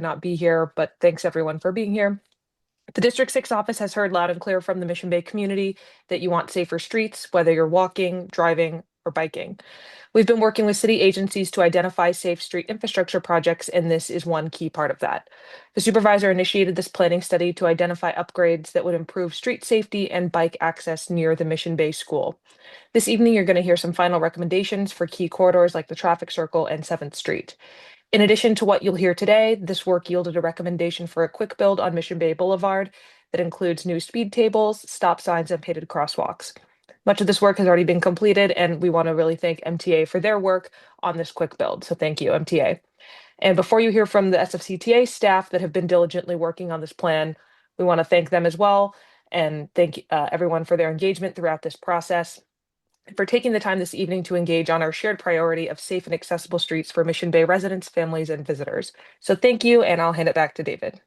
not be here, but thanks everyone for being here. The District 6 office has heard loud and clear from the Mission Bay community that you want safer streets, whether you're walking, driving, or biking. We've been working with city agencies to identify safe street infrastructure projects, and this is one key part of that. The supervisor initiated this planning study to identify upgrades that would improve street safety and bike access near the Mission Bay School. This evening, you're going to hear some final recommendations for key corridors like the traffic circle and 7th Street. In addition to what you'll hear today, this work yielded a recommendation for a quick build on Mission Bay Boulevard that includes new speed tables, stop signs, and painted crosswalks. Much of this work has already been completed, and we want to really thank MTA for their work on this quick build. So thank you, MTA. And before you hear from the SFCTA staff that have been diligently working on this plan, we want to thank them as well and thank everyone for their engagement throughout this process and for taking the time this evening to engage on our shared priority of safe and accessible streets for Mission Bay residents, families, and visitors. So thank you, and I'll hand it back to David.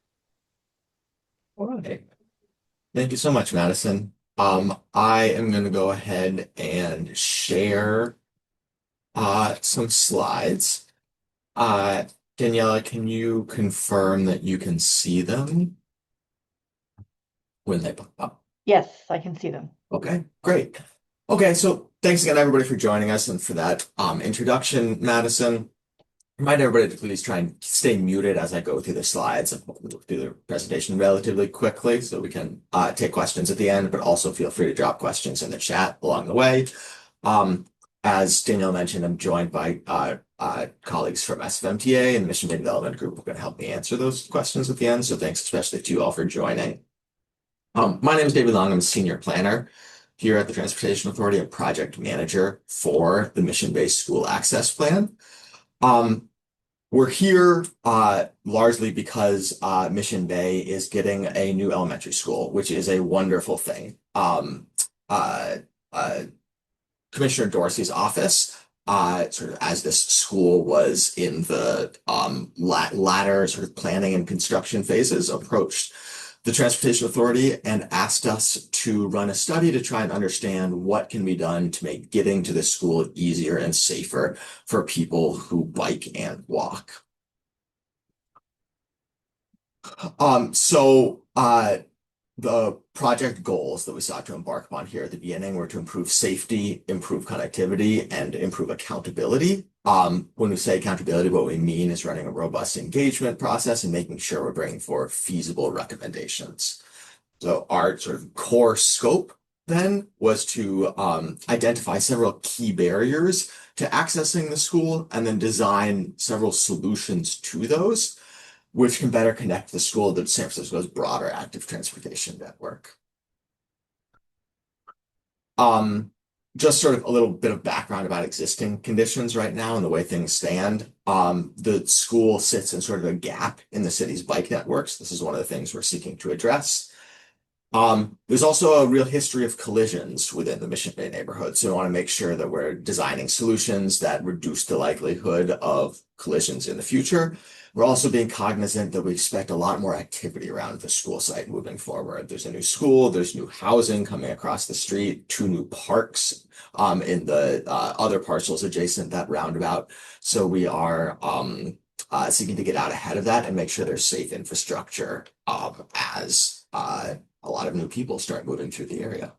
All right. Thank you so much, Madison. I am going to go ahead and share some slides. Daniela, can you confirm that you can see them when they pop up? Yes, I can see them. Okay, great. Okay, so thanks again, everybody, for joining us and for that introduction, Madison. Remind everybody to please try and stay muted as I go through the slides and we'll do the presentation relatively quickly so we can take questions at the end, but also feel free to drop questions in the chat along the way. As Danielle mentioned, I'm joined by colleagues from SFMTA and the Mission Bay Development Group who are going to help me answer those questions at the end. So thanks especially to you all for joining. My name is David Long. I'm a senior planner here at the Transportation Authority and project manager for the Mission Bay School Access Plan. We're here largely because Mission Bay is getting a new elementary school, which is a wonderful thing. Commissioner Dorsey's office, sort of as this school was in the latter sort of planning and construction phases, approached the Transportation Authority and asked us to run a study to try and understand what can be done to make getting to the school easier and safer for people who bike and walk. The project goals that we sought to embark upon here at the beginning were to improve safety, improve connectivity, and improve accountability. When we say accountability, what we mean is running a robust engagement process and making sure we're bringing forward feasible recommendations. So our sort of core scope then was to identify several key barriers to accessing the school and then design several solutions to those, which can better connect the school to San Francisco's broader active transportation network. Just sort of a little bit of background about existing conditions right now and the way things stand. The school sits in sort of a gap in the city's bike networks. This is one of the things we're seeking to address. There's also a real history of collisions within the Mission Bay neighborhood. So we want to make sure that we're designing solutions that reduce the likelihood of collisions in the future. We're also being cognizant that we expect a lot more activity around the school site moving forward. There's a new school, there's new housing coming across the street, 2 new parks in the other parcels adjacent that roundabout. So we are seeking to get out ahead of that and make sure there's safe infrastructure as a lot of new people start moving through the area.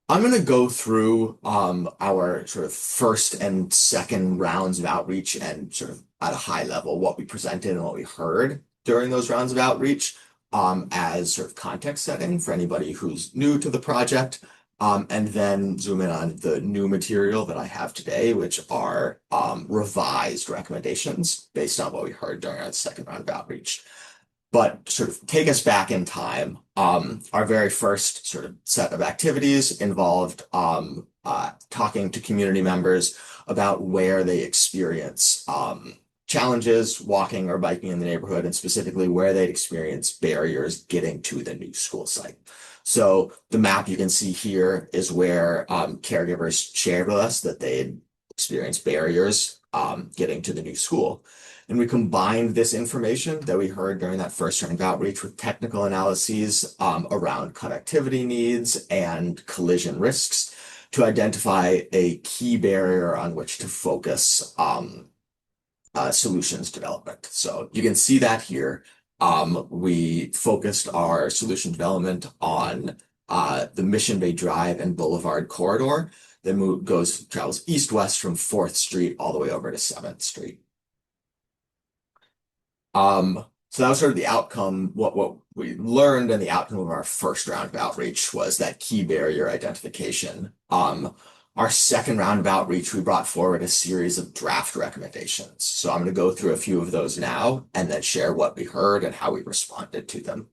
I'm going to go through our sort of first and second rounds of outreach and sort of at a high level what we presented and what we heard during those rounds of outreach as sort of context setting for anybody who's new to the project, and then zoom in on the new material that I have today, which are revised recommendations based on what we heard during our second round of outreach. But sort of take us back in time. Our very first sort of set of activities involved talking to community members about where they experience challenges walking or biking in the neighborhood, and specifically where they'd experience barriers getting to the new school site. So the map you can see here is where caregivers shared with us that they'd experienced barriers getting to the new school. And we combined this information that we heard during that first round of outreach with technical analyses around connectivity needs and collision risks to identify a key barrier on which to focus solutions development. So you can see that here. We focused our solution development on the Mission Bay Drive and Boulevard corridor that travels east-west from 4th Street all the way over to 7th Street. So that was sort of the outcome. What we learned and the outcome of our first round of outreach was that key barrier identification. Our second round of outreach, we brought forward a series of draft recommendations. So I'm going to go through a few of those now and then share what we heard and how we responded to them.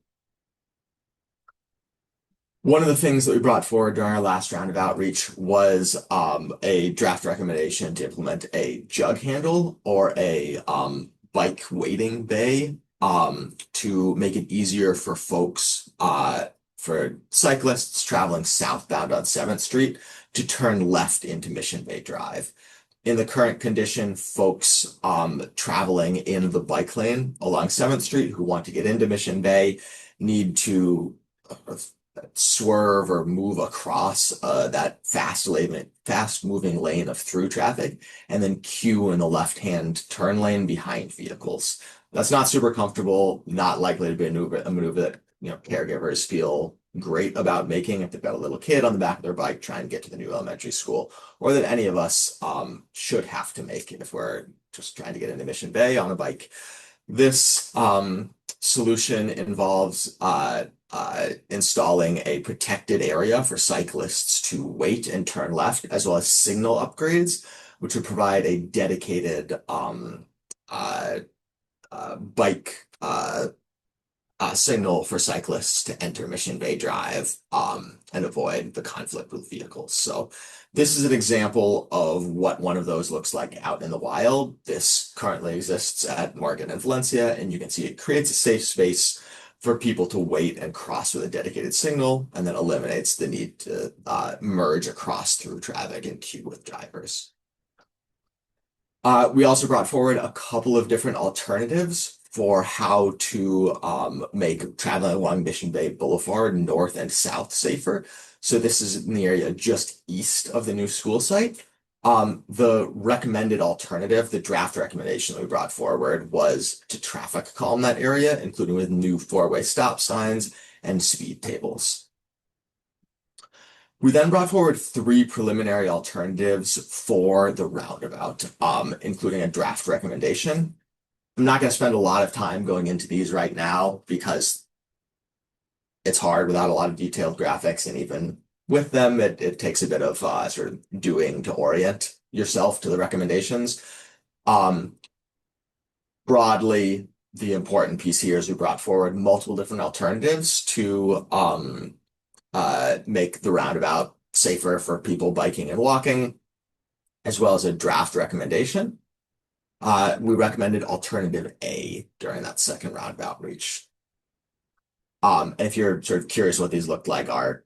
One of the things that we brought forward during our last round of outreach was a draft recommendation to implement a jug handle or a bike waiting bay to make it easier for folks, for cyclists traveling southbound on 7th Street to turn left into Mission Bay Drive. In the current condition, folks traveling in the bike lane along 7th Street who want to get into Mission Bay need to swerve or move across that fast-moving lane of through traffic and then queue in the left-hand turn lane behind vehicles. That's not super comfortable, not likely to be a maneuver that caregivers feel great about making if they've got a little kid on the back of their bike trying to get to the new elementary school, or that any of us should have to make if we're just trying to get into Mission Bay on a bike. This solution involves installing a protected area for cyclists to wait and turn left, as well as signal upgrades, which would provide a dedicated bike signal for cyclists to enter Mission Bay Drive and avoid the conflict with vehicles. So this is an example of what one of those looks like out in the wild. This currently exists at Morgan and Valencia, and you can see it creates a safe space for people to wait and cross with a dedicated signal, and then eliminates the need to merge across through traffic and queue with drivers. We also brought forward a couple of different alternatives for how to make traveling along Mission Bay Boulevard north and south safer. So this is in the area just east of the new school site. The recommended alternative, the draft recommendation that we brought forward, was to traffic calm that area, including with new 4-way stop signs and speed tables. We then brought forward 3 preliminary alternatives for the roundabout, including a draft recommendation. I'm not going to spend a lot of time going into these right now because it's hard without a lot of detailed graphics, and even with them, it takes a bit of sort of doing to orient yourself to the recommendations. Broadly, the important piece here is we brought forward multiple different alternatives to make the roundabout safer for people biking and walking, as well as a draft recommendation. We recommended alternative A during that second round of outreach. And if you're sort of curious what these look like, our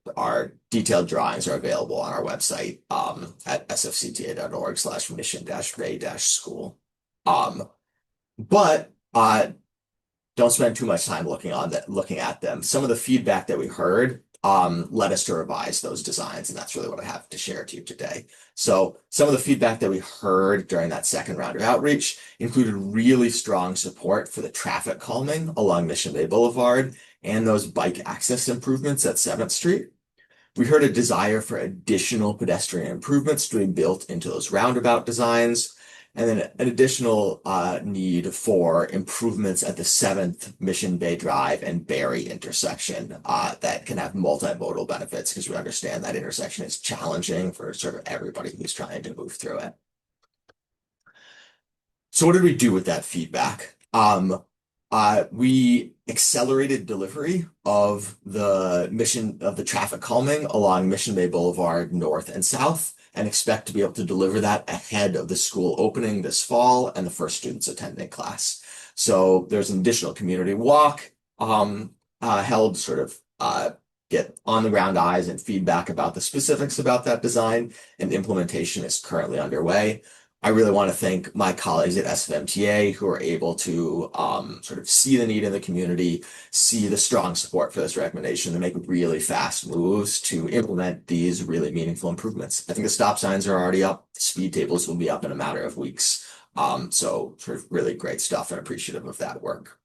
detailed drawings are available on our website at sfcta.org/mission-bay-school. But don't spend too much time looking at them. Some of the feedback that we heard led us to revise those designs, and that's really what I have to share to you today. So some of the feedback that we heard during that second round of outreach included really strong support for the traffic calming along Mission Bay Boulevard and those bike access improvements at 7th Street. We heard a desire for additional pedestrian improvements to be built into those roundabout designs, and then an additional need for improvements at the 7th Mission Bay Drive and Barry intersection that can have multimodal benefits, because we understand that intersection is challenging for sort of everybody who's trying to move through it. So what did we do with that feedback? We accelerated delivery of the traffic calming along Mission Bay Boulevard north and south, and expect to be able to deliver that ahead of the school opening this fall and the first students attending class. So there's an additional community walk held to sort of get on the ground eyes and feedback about the specifics about that design, and implementation is currently underway. I really want to thank my colleagues at SFMTA who are able to sort of see the need in the community, see the strong support for this recommendation, and make really fast moves to implement these really meaningful improvements. I think the stop signs are already up. The speed tables will be up in a matter of weeks. So sort of really great stuff and appreciative of that work.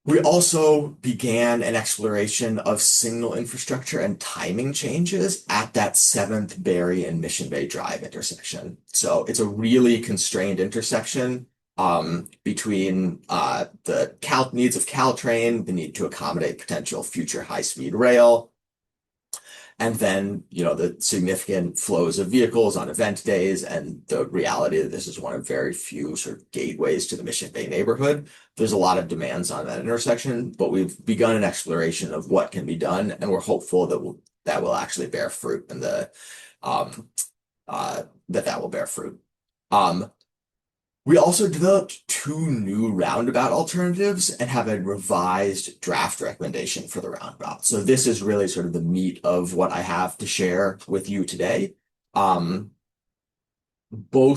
We also began an exploration of signal infrastructure and timing changes at that 7th Berry and Mission Bay Drive intersection. So it's a really constrained intersection between the needs of Caltrain, the need to accommodate potential future high-speed rail, and then, the significant flows of vehicles on event days and the reality that this is one of very few sort of gateways to the Mission Bay neighborhood. There's a lot of demands on that intersection, but we've begun an exploration of what can be done, and we're hopeful that will actually bear fruit and that will bear fruit. We also developed 2 new roundabout alternatives and have a revised draft recommendation for the roundabout. So this is really sort of the meat of what I have to share with you today. Both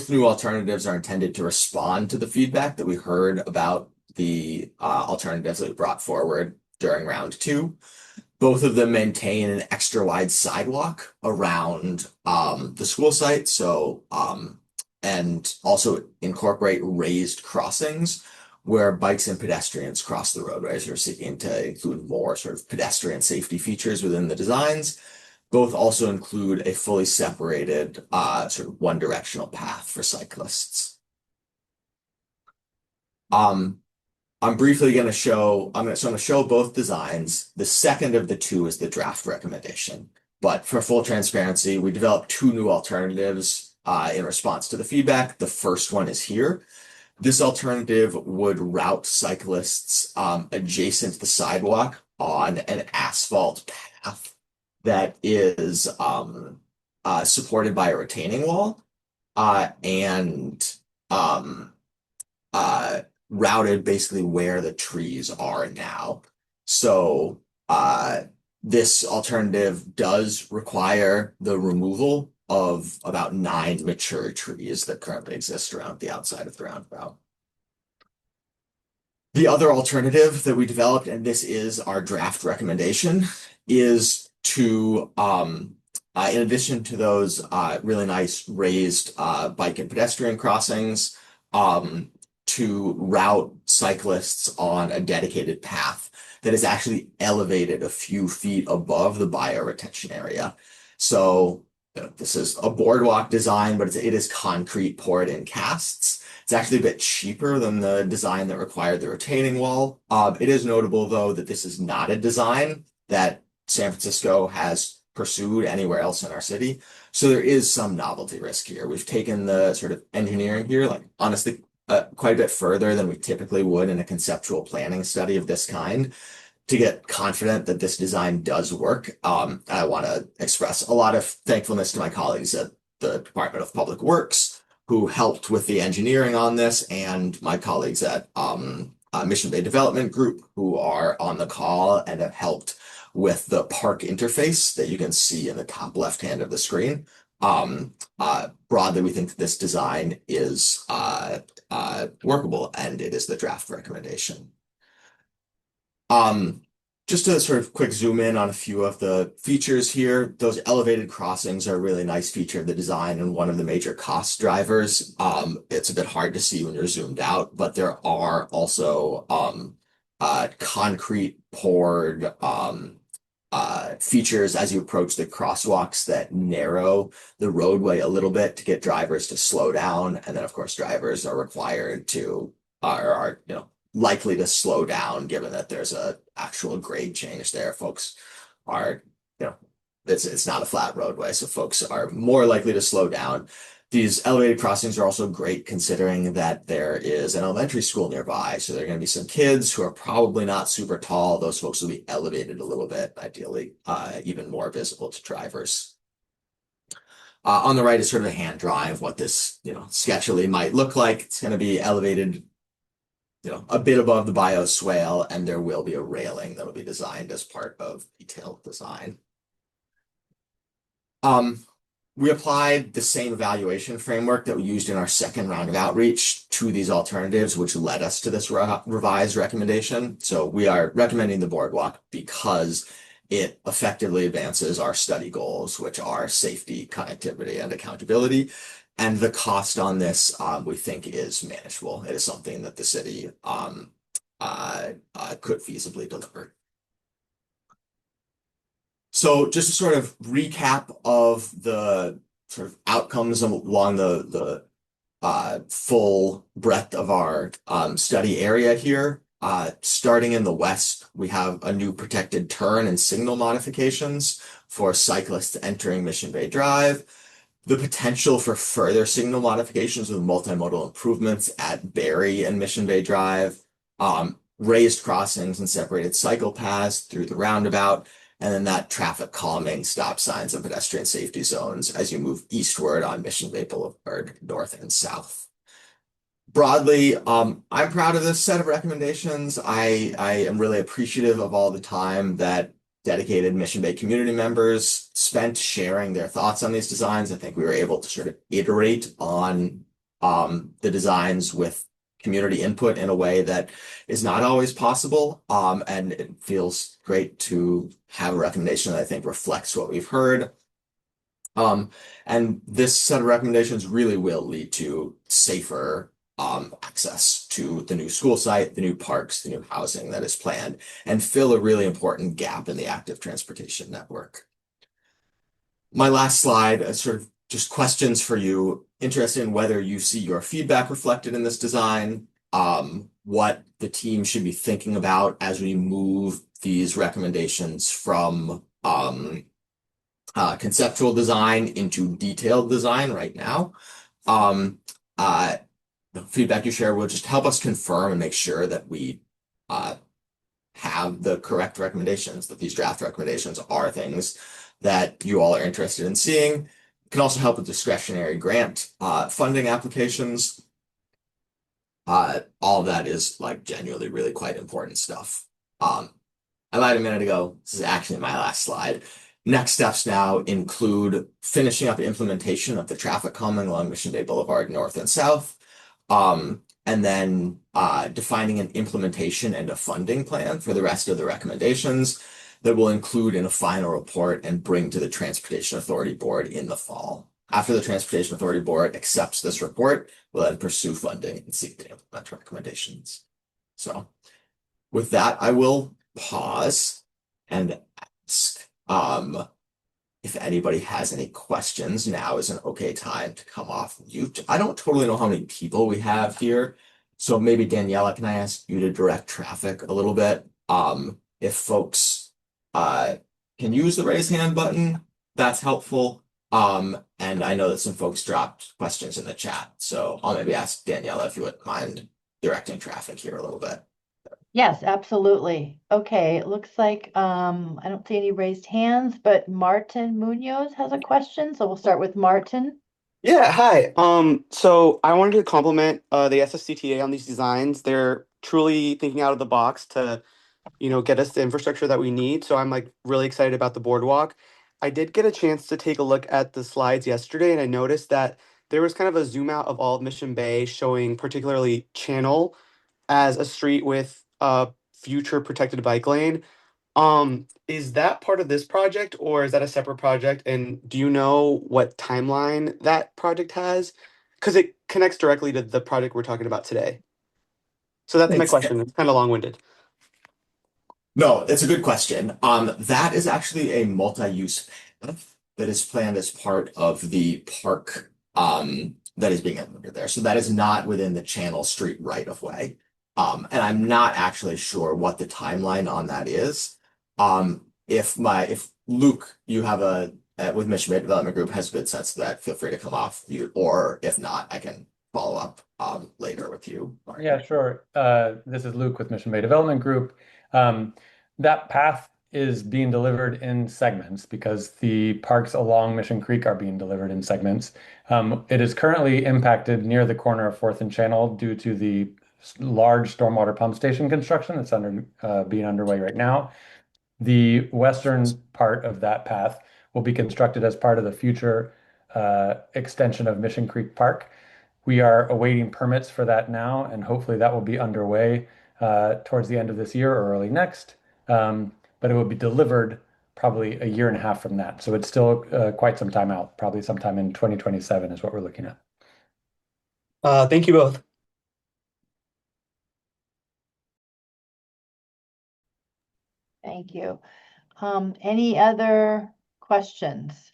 new alternatives are intended to respond to the feedback that we heard about the alternatives that we brought forward during round 2. Both of them maintain an extra wide sidewalk around the school site. So and also incorporate raised crossings where bikes and pedestrians cross the roadways. We're seeking to include more sort of pedestrian safety features within the designs. Both also include a fully separated sort of one-directional path for cyclists. I'm briefly going to show, I'm going to show both designs. The second of the 2 is the draft recommendation. But for full transparency, we developed 2 new alternatives in response to the feedback. The first one is here. This alternative would route cyclists adjacent to the sidewalk on an asphalt path that is supported by a retaining wall and routed basically where the trees are now. So this alternative does require the removal of about 9 mature trees that currently exist around the outside of the roundabout. The other alternative that we developed, and this is our draft recommendation, is to, in addition to those really nice raised bike and pedestrian crossings, to route cyclists on a dedicated path that is actually elevated a few feet above the bioretention area. So this is a boardwalk design, but it is concrete poured in casts. It's actually a bit cheaper than the design that required the retaining wall. It is notable, though, that this is not a design that San Francisco has pursued anywhere else in our city. So there is some novelty risk here. We've taken the sort of engineering here, like honestly, quite a bit further than we typically would in a conceptual planning study of this kind, to get confident that this design does work. I want to express a lot of thankfulness to my colleagues at the Department of Public Works who helped with the engineering on this, and my colleagues at Mission Bay Development Group who are on the call and have helped with the park interface that you can see in the top left hand of the screen. Broadly, we think that this design is workable, and it is the draft recommendation. Just to sort of quick zoom in on a few of the features here, those elevated crossings are a really nice feature of the design and one of the major cost drivers. It's a bit hard to see when you're zoomed out, but there are also concrete poured features as you approach the crosswalks that narrow the roadway a little bit to get drivers to slow down. And then, of course, drivers are required to, are likely to slow down given that there's a actual grade change there. Folks are, it's not a flat roadway, so folks are more likely to slow down. These elevated crossings are also great considering that there is an elementary school nearby. So there are going to be some kids who are probably not super tall. Those folks will be elevated a little bit, ideally, even more visible to drivers. On the right is sort of a hand drawing of what this, sketchily might look like. It's going to be elevated, a bit above the bioswale, and there will be a railing that will be designed as part of detailed design. we applied the same evaluation framework that we used in our second round of outreach to these alternatives, which led us to this revised recommendation. So we are recommending the boardwalk because it effectively advances our study goals, which are safety, connectivity, and accountability. And the cost on this, we think, is manageable. It is something that the city could feasibly deliver. So just a sort of recap of the sort of outcomes along the full breadth of our study area here. Starting in the west, we have a new protected turn and signal modifications for cyclists entering Mission Bay Drive. The potential for further signal modifications with multimodal improvements at Berry and Mission Bay Drive, raised crossings and separated cycle paths through the roundabout, and then that traffic calming, stop signs, and pedestrian safety zones as you move eastward on Mission Bay Boulevard, north and south. Broadly, I'm proud of this set of recommendations. I am really appreciative of all the time that dedicated Mission Bay community members spent sharing their thoughts on these designs. I think we were able to sort of iterate on the designs with community input in a way that is not always possible. And it feels great to have a recommendation that I think reflects what we've heard. And this set of recommendations really will lead to safer access to the new school site, the new parks, the new housing that is planned, and fill a really important gap in the active transportation network. My last slide is sort of just questions for you. Interested in whether you see your feedback reflected in this design, what the team should be thinking about as we move these recommendations from conceptual design into detailed design right now. The feedback you share will just help us confirm and make sure that we have the correct recommendations, that these draft recommendations are things that you all are interested in seeing. It can also help with discretionary grant funding applications. All of that is like genuinely really quite important stuff. I lied a minute ago. This is actually my last slide. Next steps now include finishing up implementation of the traffic calming along Mission Bay Boulevard north and south, and then defining an implementation and a funding plan for the rest of the recommendations that will include in a final report and bring to the Transportation Authority Board in the fall. After the Transportation Authority Board accepts this report, we'll then pursue funding and seek to implement recommendations. So with that, I will pause and ask if anybody has any questions. Now is an okay time to come off mute. I don't totally know how many people we have here, so maybe Daniela, can I ask you to direct traffic a little bit? If folks can use the raise hand button, that's helpful. And I know that some folks dropped questions in the chat, so I'll maybe ask Daniela if you wouldn't mind directing traffic here a little bit. Yes, absolutely. Okay, it looks like I don't see any raised hands, but Martin Munoz has a question, so we'll start with Martin. Yeah, hi. So I wanted to compliment the SSCTA on these designs. They're truly thinking out of the box to, get us the infrastructure that we need. So I'm like really excited about the boardwalk. I did get a chance to take a look at the slides yesterday, and I noticed that there was kind of a zoom out of all of Mission Bay showing particularly Channel as a street with a future protected bike lane. Is that part of this project or is that a separate project? And do you know what timeline that project has? Because it connects directly to the project we're talking about today. So that's my Thanks. question. It's kind of long-winded. No, it's a good question. That is actually a multi-use path that is planned as part of the park that is being implemented there. So that is not within the Channel Street right of way. And I'm not actually sure what the timeline on that is. If Luke, you have with Mission Bay Development Group has a good sense of that, feel free to come off mute, or if not, I can follow up later with you, Mark. Yeah, sure. This is Luke with Mission Bay Development Group. That path is being delivered in segments because the parks along Mission Creek are being delivered in segments. It is currently impacted near the corner of 4th and Channel due to the large stormwater pump station construction that's being underway right now. The western part of that path will be constructed as part of the future extension of Mission Creek Park. We are awaiting permits for that now, and hopefully that will be underway towards the end of this year or early next. But it will be delivered probably a year and a half from that. So it's still quite some time out, probably sometime in 2027 is what we're looking at. Thank you both. Thank you. Any other questions,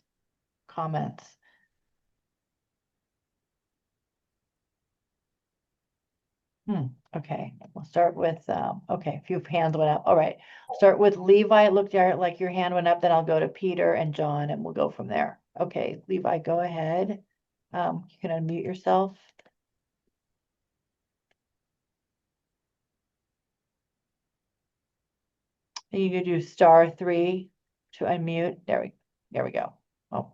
comments? Okay, we'll start with, okay, a few hands went up. All right, start with Levi. It looked like your hand went up, then I'll go to Peter and John and we'll go from there. Okay, Levi, go ahead. You can unmute yourself. You could do *3 to unmute. There we go. Oh.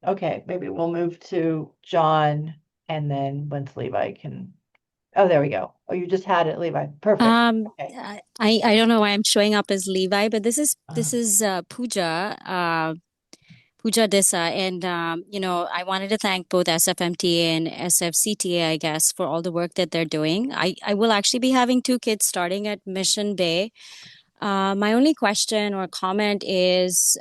Okay, maybe we'll move to John and then once Levi can. Oh, there we go. Oh, you just had it, Levi. Perfect. Okay. I don't know why I'm showing up as Levi, but this is Pooja Dissa, and I wanted to thank both SFMTA and SFCTA, I guess, for all the work that they're doing. I will actually be having 2 kids starting at Mission Bay. My only question or comment is,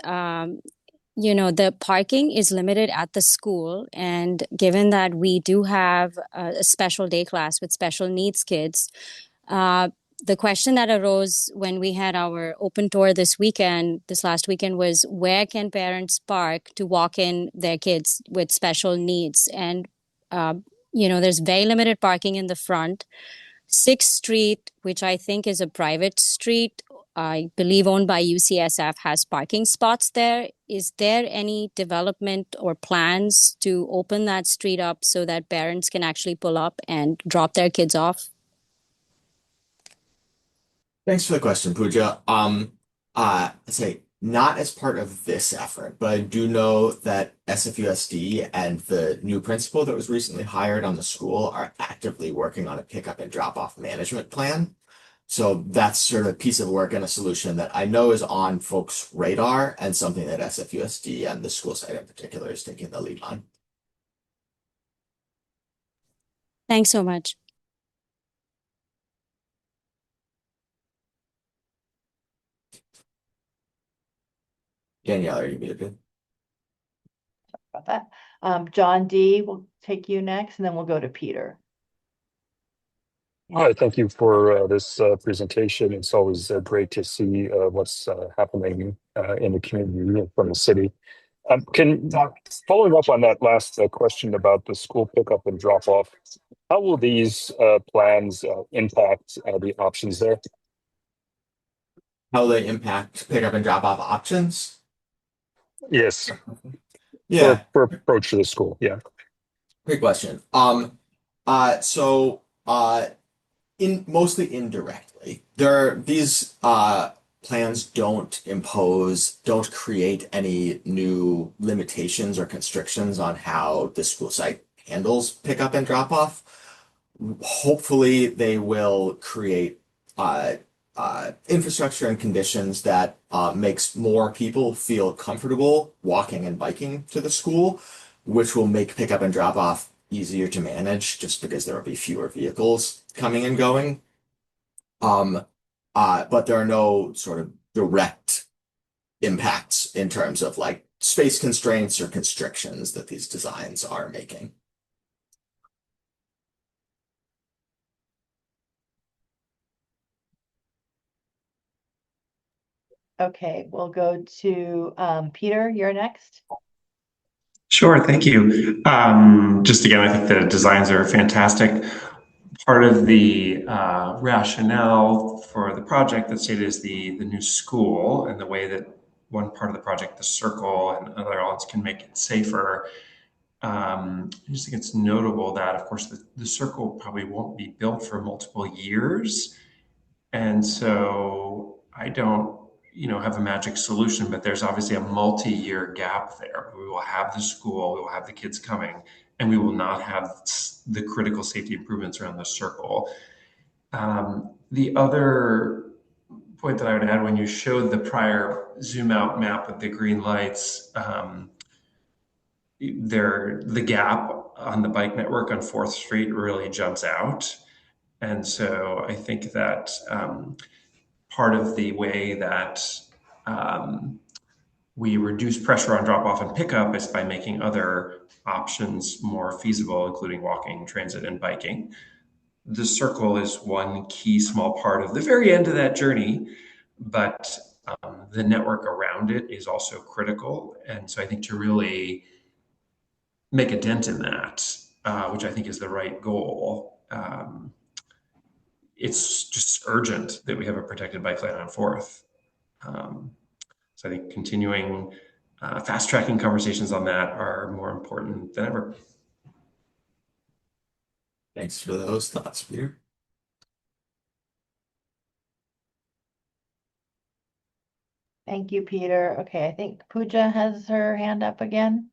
the parking is limited at the school, and given that we do have a special day class with special needs kids, the question that arose when we had our open tour this last weekend, was where can parents park to walk in their kids with special needs? And, there's very limited parking in the front. 6th Street, which I think is a private street, I believe owned by UCSF, has parking spots there. Is there any development or plans to open that street up so that parents can actually pull up and drop their kids off? Thanks for the question, Pooja. I'd say not as part of this effort, but I do know that SFUSD and the new principal that was recently hired on the school are actively working on a pickup and drop off management plan. So that's sort of a piece of work and a solution that I know is on folks' radar and something that SFUSD and the school site in particular is taking the lead on. Thanks so much. Danielle, are you muted? About that. John D, we'll take you next, and then we'll go to Peter. Hi, thank you for this presentation. It's always great to see what's happening in the community and from the city. Following up on that last question about the school pickup and drop off, how will these plans impact the options there? How they impact pickup and drop off options? Yes. Yeah. For approach to the school. Yeah. Great question. Mostly indirectly. These plans don't create any new limitations or constrictions on how the school site handles pickup and drop off. Hopefully, they will create infrastructure and conditions that makes more people feel comfortable walking and biking to the school, which will make pickup and drop off easier to manage just because there will be fewer vehicles coming and going. But there are no sort of direct impacts in terms of like space constraints or constrictions that these designs are making. Okay, we'll go to Peter, you're next. Sure, thank you. Just again, I think the designs are fantastic. Part of the rationale for the project that's stated is the new school and the way that one part of the project, the circle and other elements, can make it safer. I just think it's notable that, of course, the circle probably won't be built for multiple years. And so I don't, have a magic solution, but there's obviously a multi-year gap there. We will have the school, we will have the kids coming, and we will not have the critical safety improvements around the circle. The other point that I would add, when you showed the prior zoom out map with the green lights, the gap on the bike network on 4th Street really jumps out. And so I think that part of the way that we reduce pressure on drop off and pickup is by making other options more feasible, including walking, transit, and biking. The circle is one key small part of the very end of that journey, but the network around it is also critical. And so I think to really make a dent in that, which I think is the right goal, it's just urgent that we have a protected bike lane on 4th. So I think continuing fast tracking conversations on that are more important than ever. Thanks for those thoughts, Peter. Thank you, Peter. Okay, I think Pooja has her hand up again.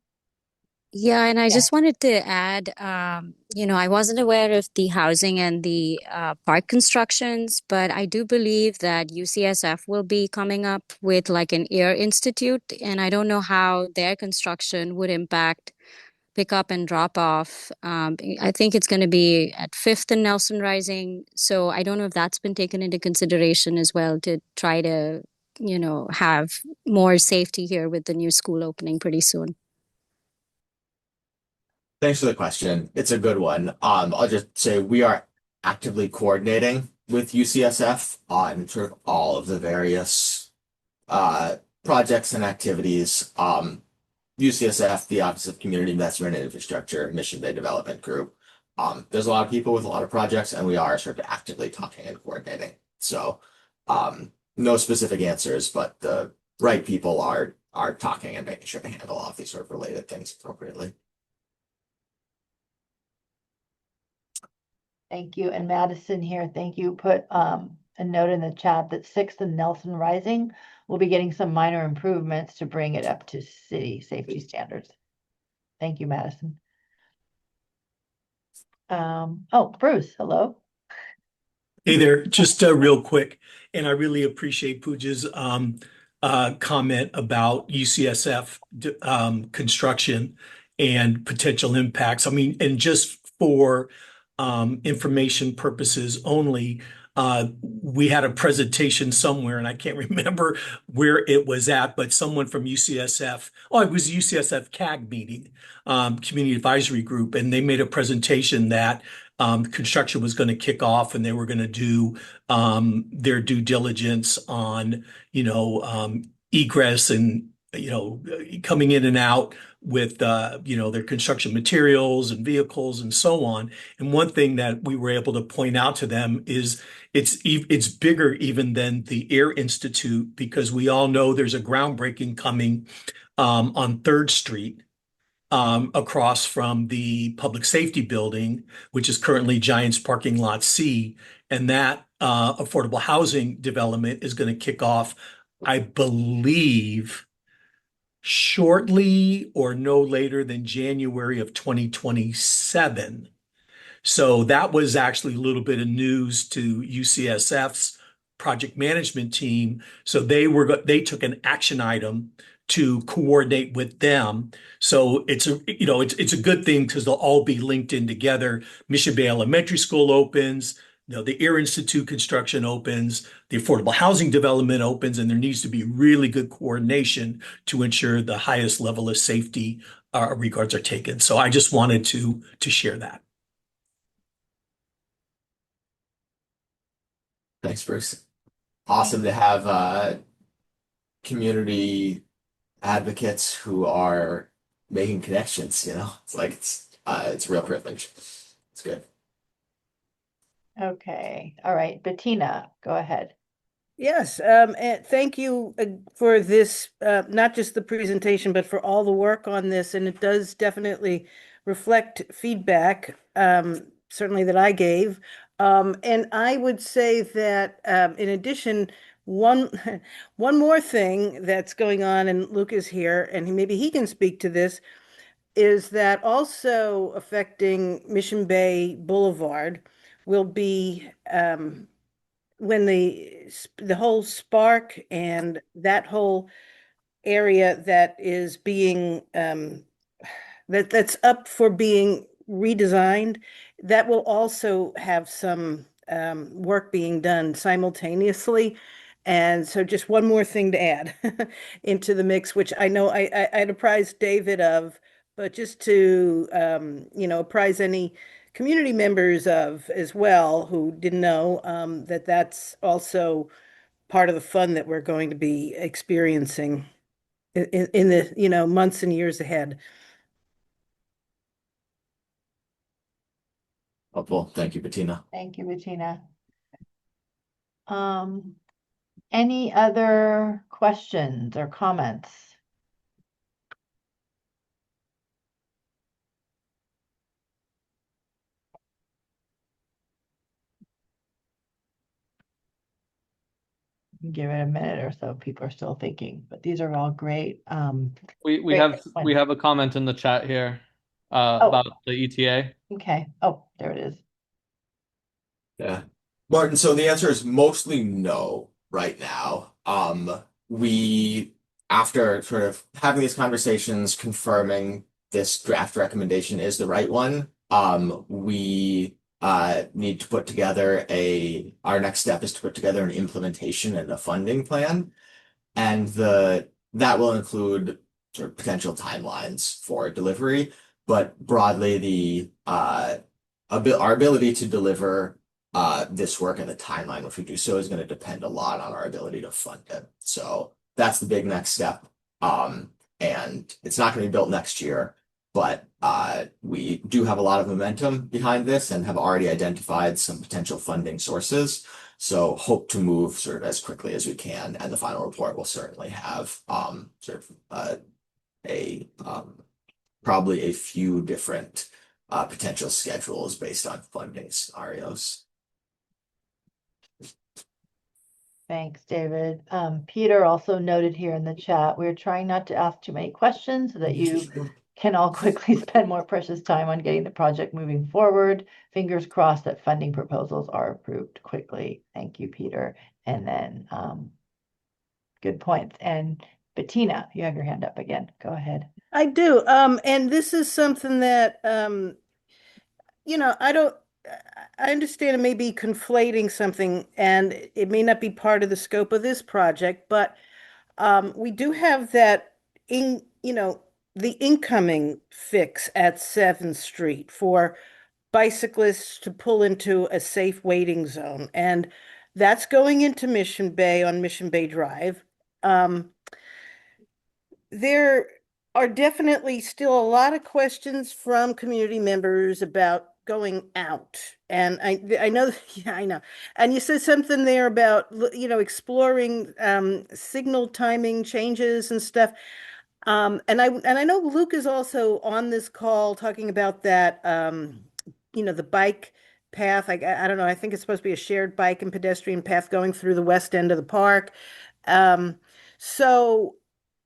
Yeah, and I Yeah. just wanted to add, I wasn't aware of the housing and the park constructions, but I do believe that UCSF will be coming up with like an air institute, and I don't know how their construction would impact pick up and drop off. I think it's going to be at 5th and Nelson Rising, so I don't know if that's been taken into consideration as well to try to, have more safety here with the new school opening pretty soon. Thanks for the question. It's a good one. I'll just say we are actively coordinating with UCSF on sort of all of the various projects and activities. UCSF, the Office of Community Investment and Infrastructure, Mission Bay Development Group. There's a lot of people with a lot of projects, and we are sort of actively talking and coordinating. So, no specific answers, but the right people are talking and making sure to handle all of these sort of related things appropriately. Thank you. And Madison here, thank you. Put a note in the chat that 6th and Nelson Rising will be getting some minor improvements to bring it up to city safety standards. Thank you, Madison. Oh, Bruce, hello. Hey there, just real quick, and I really appreciate Pooja's comment about UCSF construction and potential impacts. I mean, and just for information purposes only, we had a presentation somewhere, and I can't remember where it was at, but someone from UCSF, it was UCSF CAG meeting, Community Advisory Group, and they made a presentation that construction was going to kick off and they were going to do their due diligence on, egress and, coming in and out with, their construction materials and vehicles and so on. And one thing that we were able to point out to them is it's bigger even than the Air Institute, because we all know there's a groundbreaking coming on 3rd Street. Across from the public safety building, which is currently Giants Parking Lot C. And that affordable housing development is going to kick off, I believe, shortly or no later than January of 2027. So that was actually a little bit of news to UCSF's project management team. So they took an action item to coordinate with them. So it's a good thing because they'll all be linked in together. Mission Bay Elementary School opens, the Air Institute construction opens, the affordable housing development opens, and there needs to be really good coordination to ensure the highest level of safety regards are taken. So I just wanted to share that. Thanks, Bruce. Awesome to have community advocates who are making connections. It's like it's a real privilege. It's good. Okay. All right. Bettina, go ahead. Yes, and thank you for this, not just the presentation, but for all the work on this. And it does definitely reflect feedback, certainly that I gave. And I would say that in addition, one more thing that's going on, and Luke is here, and maybe he can speak to this. is that also affecting Mission Bay Boulevard will be when the whole Spark and that whole area that is being that's up for being redesigned, that will also have some work being done simultaneously. And so just one more thing to add into the mix, which I know I'd apprise David of, but just to apprise any community members of as well who didn't know that that's also part of the fun that we're going to be experiencing in the months and years ahead. Helpful. Thank you, Bettina. Thank you, Bettina. Any other questions or comments? Give it a minute or so. People are still thinking, but these are all great. We Great have a comment in the chat here Oh. about the ETA. Okay. Oh, there it is. Yeah. Martin, so the answer is mostly no right now. We, after sort of having these conversations, confirming this draft recommendation is the right one, we need to put together our next step is to put together an implementation and a funding plan. And that will include sort of potential timelines for delivery, but broadly our ability to deliver this work and the timeline if we do so is going to depend a lot on our ability to fund it. So that's the big next step. And it's not going to be built next year, but we do have a lot of momentum behind this and have already identified some potential funding sources. So hope to move sort of as quickly as we can, and the final report will certainly have probably a few different potential schedules based on funding scenarios. Thanks, David. Peter also noted here in the chat, we're trying not to ask too many questions so that you can all quickly spend more precious time on getting the project moving forward. Fingers crossed that funding proposals are approved quickly. Thank you, Peter. And then good points. And Bettina, you have your hand up again. Go ahead. I do. And this is something that I understand it may be conflating something and it may not be part of the scope of this project, but we do have that the incoming fix at 7th Street for bicyclists to pull into a safe waiting zone. And that's going into Mission Bay on Mission Bay Drive. There are definitely still a lot of questions from community members about going out. And I know, yeah, I know. And you said something there about, exploring signal timing changes and stuff. And I know Luke is also on this call talking about that, the bike path. I don't know. I think it's supposed to be a shared bike and pedestrian path going through the west end of the park. So,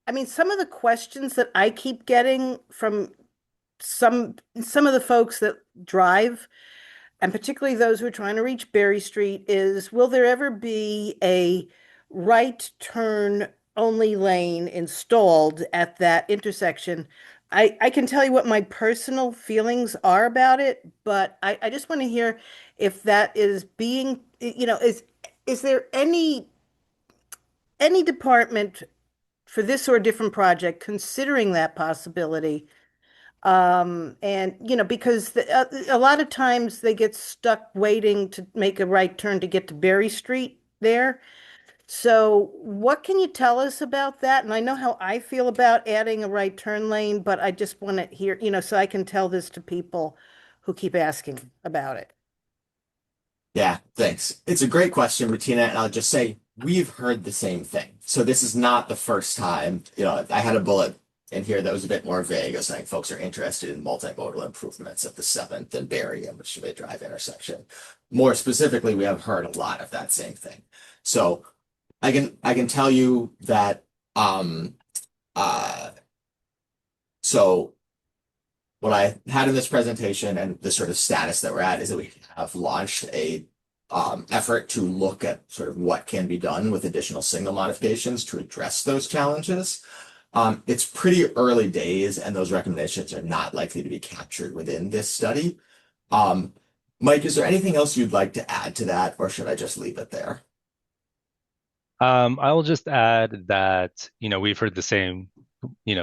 I mean, some of the questions that I keep getting from some of the folks that drive, and particularly those who are trying to reach Berry Street, is will there ever be a right turn only lane installed at that intersection? I can tell you what my personal feelings are about it, but I just want to hear if that is being, is there any department for this or a different project considering that possibility? And because a lot of times they get stuck waiting to make a right turn to get to Berry Street there. So what can you tell us about that? And I know how I feel about adding a right turn lane, but I just want to hear, so I can tell this to people who keep asking about it. Yeah, thanks. It's a great question, Bettina, and I'll just say we've heard the same thing. So this is not the first time. I had a bullet in here that was a bit more vague. I was saying folks are interested in multimodal improvements at the 7th and Berry and Mission Bay Drive intersection. More specifically, we have heard a lot of that same thing. So I can tell you that so what I had in this presentation and the sort of status that we're at is that we have launched a effort to look at sort of what can be done with additional signal modifications to address those challenges. It's pretty early days, and those recommendations are not likely to be captured within this study. Mike, is there anything else you'd like to add to that, or should I just leave it there? I will just add that, we've heard the same,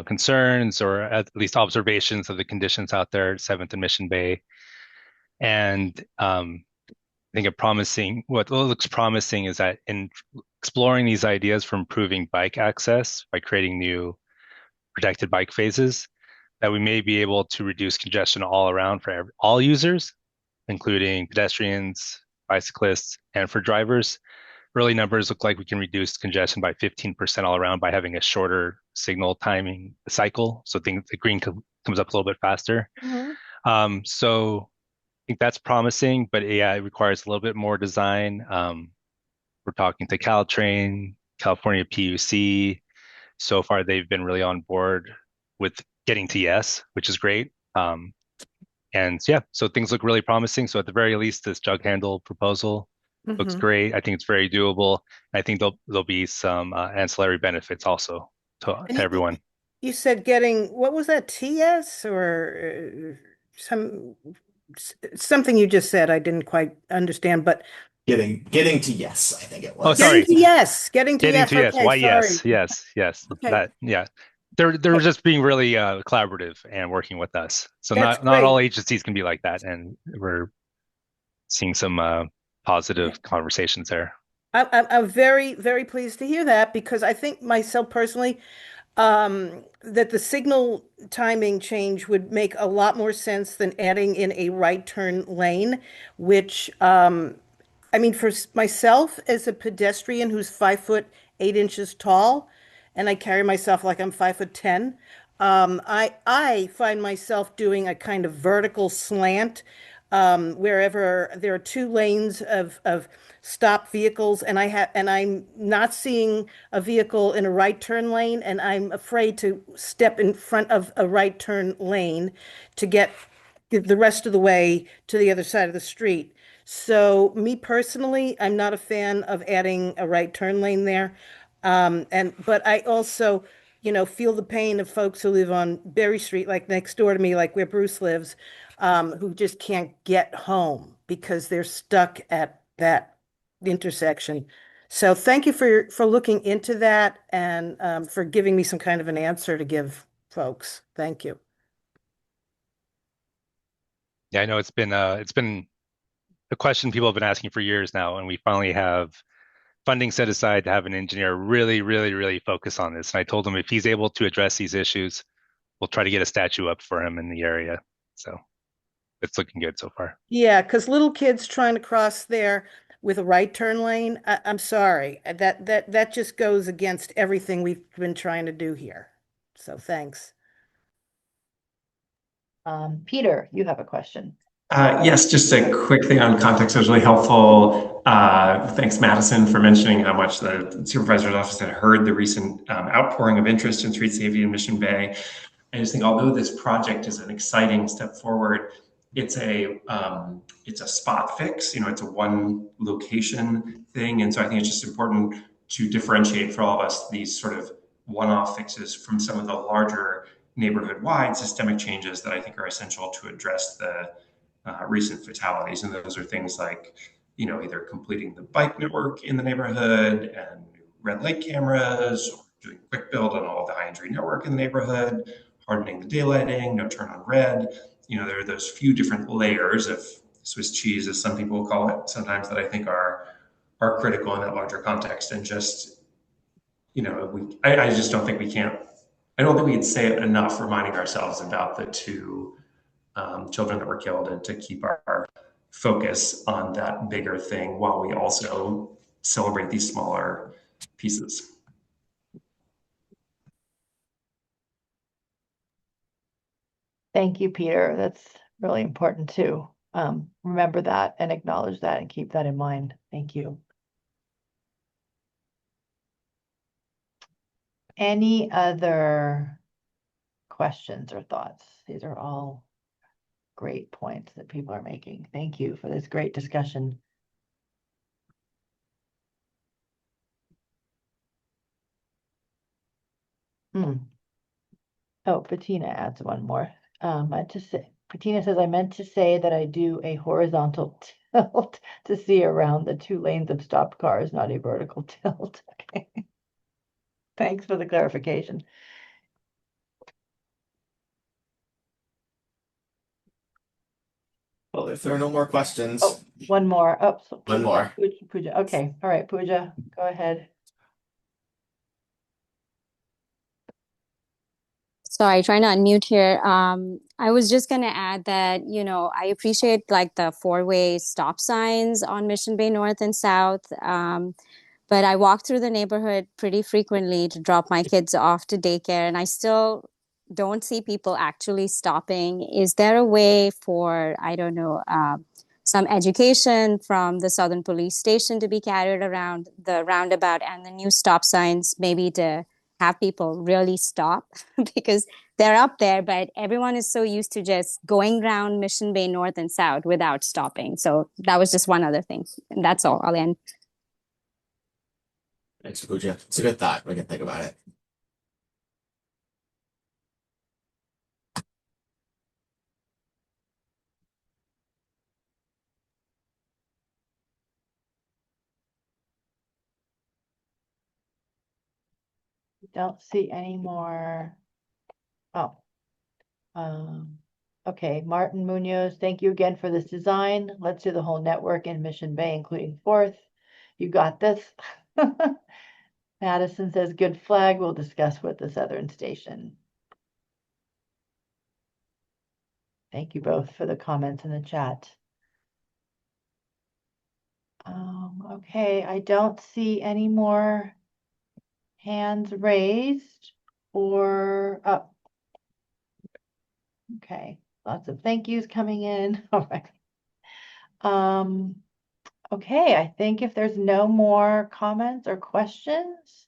concerns or at least observations of the conditions out there at 7th and Mission Bay. And I think what looks promising is that in exploring these ideas for improving bike access by creating new protected bike phases, that we may be able to reduce congestion all around for all users, including pedestrians, bicyclists, and for drivers. Early numbers look like we can reduce congestion by 15% all around by having a shorter signal timing cycle. So the green comes up a little bit faster. So I think that's promising, but yeah, it requires a little bit more design. We're talking to Caltrain, California PUC. So far, they've been really on board with getting to yes, which is great. And yeah, so things look really promising. So at the very least, this jug handle proposal looks great. I think it's very doable. I think there'll be some ancillary benefits also to everyone. You said what was that, TS or something you just said I didn't quite understand, but getting to yes, I think it was. Oh, sorry. Getting to yes. Getting to yes. Okay, Why sorry. yes. Okay. They're just being really collaborative and working with us. So That's not all great. agencies can be like that, and we're seeing some positive conversations there. I'm very, very pleased to hear that, because I think myself personally, that the signal timing change would make a lot more sense than adding in a right turn lane, which, I mean, for myself as a pedestrian who's 5'8" tall, and I carry myself like I'm 5'10", I find myself doing a kind of vertical slant wherever there are 2 lanes of stopped vehicles, and I'm not seeing a vehicle in a right turn lane, and I'm afraid to step in front of a right turn lane to get the rest of the way to the other side of the street. So me personally, I'm not a fan of adding a right turn lane there. But I also, feel the pain of folks who live on Berry Street, like next door to me, like where Bruce lives, who just can't get home because they're stuck at that intersection. So thank you for looking into that and for giving me some kind of an answer to give folks. Thank you. Yeah, I know it's been a question people have been asking for years now, and we finally have funding set aside to have an engineer really, really, really focus on this. And I told him if he's able to address these issues, we'll try to get a statue up for him in the area. So it's looking good so far. Yeah, because little kids trying to cross there with a right turn lane, I'm sorry, that just goes against everything we've been trying to do here. So thanks. Peter, you have a question. Yes, just a quick thing on context. It was really helpful. Thanks, Madison, for mentioning how much the supervisor's office had heard the recent outpouring of interest in street safety in Mission Bay. I just think, although this project is an exciting step forward, it's a spot fix. It's a one location thing, and so I think it's just important to differentiate for all of us these sort of one-off fixes from some of the larger neighborhood-wide systemic changes that I think are essential to address the recent fatalities. And those are things like, either completing the bike network in the neighborhood and red light cameras, or doing quick build on all of the high injury network in the neighborhood, hardening the daylighting, no turn on red. There are those few different layers of Swiss cheese, as some people call it, sometimes, that I think are critical in that larger context. And just, I just don't think we can say it enough, reminding ourselves about the 2 children that were killed, and to keep our focus on that bigger thing while we also celebrate these smaller pieces. Thank you, Peter. That's really important too. Remember that and acknowledge that and keep that in mind. Thank you. Any other questions or thoughts? These are all great points that people are making. Thank you for this great discussion. Oh, Bettina adds one more. Bettina says, I meant to say that I do a horizontal tilt to see around the 2 lanes of stopped cars, not a vertical tilt. Okay. Thanks for the clarification. Well, if there are no more questions, Oh, one more. Oh, so one more. Pooja. Okay. All right, Pooja, go ahead. Sorry, trying to unmute here. I was just gonna add that, I appreciate like the 4-way stop signs on Mission Bay North and South. But I walk through the neighborhood pretty frequently to drop my kids off to daycare, and I still don't see people actually stopping. Is there a way for, I don't know, some education from the Southern Police Station to be carried around the roundabout and the new stop signs, maybe to have people really stop? Because they're up there, but everyone is so used to just going around Mission Bay North and South without stopping. So that was just one other thing. And that's all. I'll end. Thanks, Pooja. It's a good thought. We can think about it. Don't see any more. Oh. Okay, Martin Munoz, thank you again for this design. Let's do the whole network in Mission Bay, including Fourth. You got this. Madison says, good flag. We'll discuss with the Southern Station. Thank you both for the comments in the chat. Okay, I don't see any more hands raised or up. Okay, lots of thank yous coming in. All right. Okay, I think if there's no more comments or questions,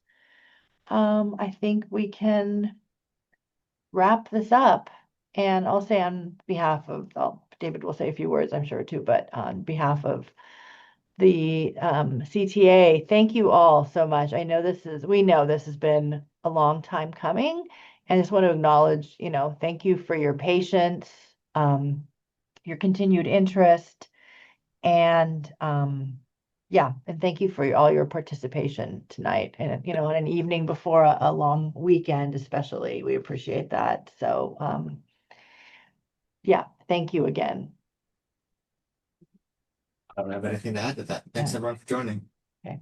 I think we can wrap this up. And I'll say on behalf of, David will say a few words, I'm sure too, but on behalf of the CTA, thank you all so much. We know this has been a long time coming, and I just want to acknowledge, thank you for your patience, your continued interest, and yeah, and thank you for all your participation tonight. And on an evening before a long weekend, especially, we appreciate that. So yeah, thank you again. I don't have anything to add to that. Thanks everyone for joining. Okay.